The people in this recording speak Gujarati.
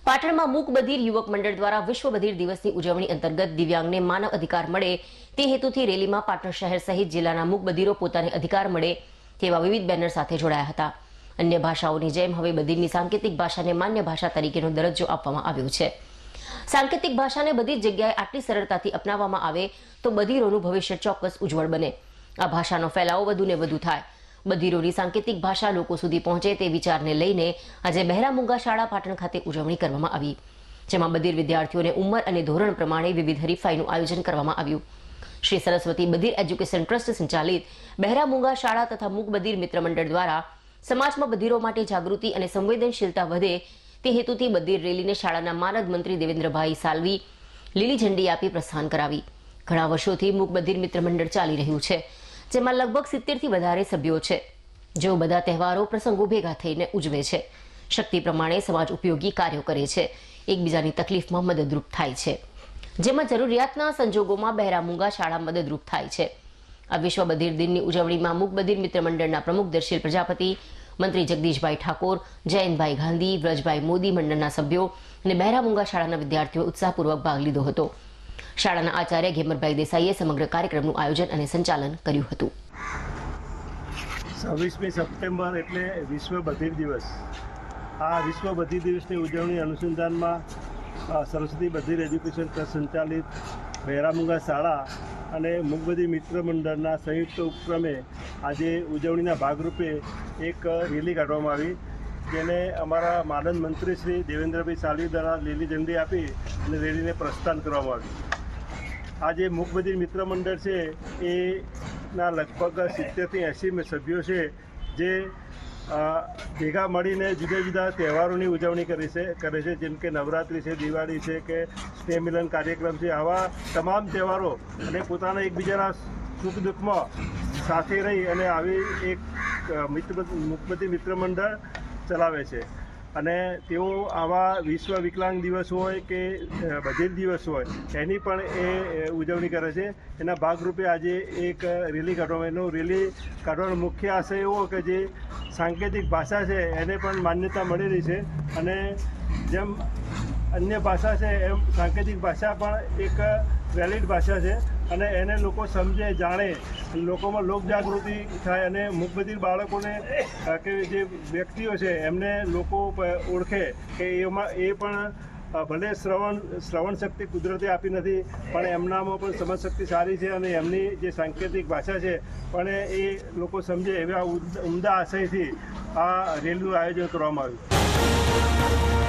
પાટણમાં મૂક બધિર યુવક મંડળ દ્વારા વિશ્વ બધિર દિવસની ઉજવણી અંતર્ગત દિવ્યાંગને માનવ અધિકાર મળે તે હેતુથી રેલીમાં પાટણ શહેર સહિત જિલ્લાના મૂક બધિરો પોતાને અધિકાર મળે તેવા વિવિધ બેનર સાથે જોડાયા હતા। અન્ય ભાષાઓની જેમ હવે બધિરની સાંકેતિક ભાષાને માન્ય ભાષા તરીકેનો દરજ્જો આપવામાં આવ્યો છે। સાંકેતિક ભાષાને બધી જ જગ્યાએ આટલી સરળતાથી અપનાવવામાં આવે તો બધિરોનું ભવિષ્ય ચોક્કસ ઉજ્જવળ બને। આ ભાષાનો ફેલાવો વધુને વધુ થાય, બધિરોની સાંકેતિક ભાષા લોકો સુધી પહોંચે તે વિચારને લઈને આજે બહેરા મૂંગા શાળા પાટણ ખાતે ઉજવણી કરવામાં આવી, જેમાં બધિર વિદ્યાર્થીઓને ઉંમર અને ધોરણ પ્રમાણે વિવિધ હરીફાઈનું આયોજન કરવામાં આવ્યું। શ્રી સરસ્વતી બધિર એજ્યુકેશન ટ્રસ્ટ સંચાલિત બહેરા મૂંગા શાળા તથા મૂક બધિર મિત્ર મંડળ દ્વારા સમાજમાં બધિરો માટે જાગૃતિ અને સંવેદનશીલતા વધે તે હેતુથી બધિર રેલીને શાળાના માનદ મંત્રી દેવેન્દ્રભાઈ સાલવી લીલી ઝંડી આપી પ્રસ્થાન કરાવી। ઘણા વર્ષોથી મૂક બધિર મિત્ર મંડળ ચાલી રહ્યું છે, જેમાં લગભગ 70થી વધારે સભ્યો છે, જેઓ બધા તહેવારો પ્રસંગો ભેગા થઈને ઉજવે છે, શક્તિ પ્રમાણે સમાજ ઉપયોગી કાર્યો કરે છે, એકબીજાની તકલીફમાં મદદરૂપ થાય છે, જેમાં જરૂરિયાતના સંજોગોમાં બહેરા મૂંગા શાળા મદદરૂપ થાય છે। આ વિશ્વ બધિર દિનની ઉજવણીમાં મૂક બધિર મિત્ર મંડળના પ્રમુખ દર્શીલ પ્રજાપતિ, મંત્રી જગદીશભાઈ ઠાકોર, જયંતભાઈ ગાંધી, વ્રજભાઈ મોદી મંડળના સભ્યો અને બહેરા મૂંગા શાળાના વિદ્યાર્થીઓએ ઉત્સાહપૂર્વક ભાગ લીધો હતો। શાળાના આચાર્ય ઘેમરભાઈ દેસાઈએ સમગ્ર કાર્યક્રમનું આયોજન અને સંચાલન કર્યું હતું। 26મી સપ્ટેમ્બર એટલે વિશ્વ બધિર દિવસ। આ વિશ્વ બધિર દિવસની ઉજવણી અનુસંધાનમાં સરસ્વતી બધિર એજ્યુકેશન ટ્રસ્ટ સંચાલિત બહેરા મૂંગા શાળા અને મૂક બધિર મિત્ર મંડળના સંયુક્ત ઉપક્રમે આજે ઉજવણીના ભાગરૂપે એક રેલી કાઢવામાં આવી, જેને અમારા માનદ મંત્રી શ્રી દેવેન્દ્રભાઈ સાલવી દ્વારા લીલી ઝંડી આપી અને રેલીને પ્રસ્થાન કરવામાં આવ્યું। આ જે મૂક બધિર મિત્ર મંડળ છે એના લગભગ 70થી 80 સભ્યો છે, જે ભેગા મળીને જુદા જુદા તહેવારોની ઉજવણી કરે છે, જેમ કે નવરાત્રિ છે, દિવાળી છે કે સ્નેહ મિલન કાર્યક્રમ છે। આવા તમામ તહેવારો અને પોતાના એકબીજાના સુખ દુઃખમાં સાથે રહી અને આવી એક મૂક બધિર મિત્ર મંડળ ચલાવે છે। અને તેઓ આવા વિશ્વ વિકલાંગ દિવસ હોય કે બધિર દિવસ હોય એની પણ એ ઉજવણી કરે છે। એના ભાગરૂપે આજે એક રેલી કાઢવામાં, એનો રેલી કાઢવાનો મુખ્ય આશય એવો કે જે સાંકેતિક ભાષા છે એને પણ માન્યતા મળેલી છે, અને જેમ અન્ય ભાષા છે એમ સાંકેતિક ભાષા પણ એક વેલિડ ભાષા છે, અને એને લોકો સમજે, જાણે, લોકોમાં લોકજાગૃતિ થાય અને મૂક બધિર બાળકોને કે જે વ્યક્તિઓ છે એમને લોકો ઓળખે કે એમાં એ પણ ભલે શ્રવણ શક્તિ કુદરતે આપી નથી, પણ એમનામાં પણ સમજ શક્તિ સારી છે, અને એમની જે સાંકેતિક ભાષા છે પણ એ લોકો સમજે એવા ઉમદા આશયથી આ રેલીનું આયોજન કરવામાં આવ્યું।